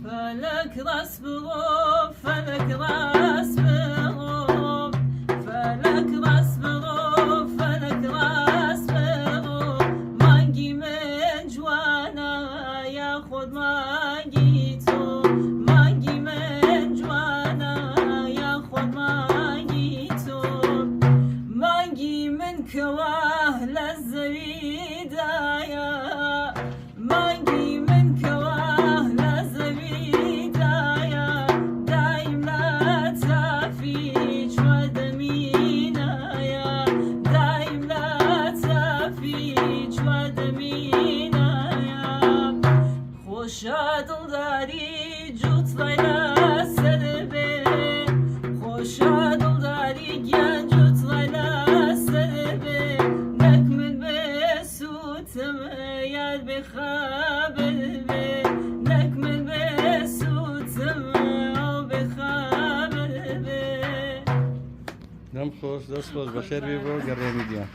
فلك راس بغوب فلك راس بغوب فلك راس بغوب فلك راس بغوب مانگی من جوانا یا خود مانگی تو مانگی من جوانا یا خود مانگی تو مانگی من کواه لزوی دایا مانگی من کواه لزوی دایا دایم لا تفیچ و دمینایا دایم لا تفیچ و دمینایا خوشا دلداری جوت لیلا سربه خوشا دلداری گیان جوت لیلا سربه نک من بسوتم یاد بخابر به نک من بسوتم او بخابر به دم خوش دست باش بخیر بی برو گرمی دیان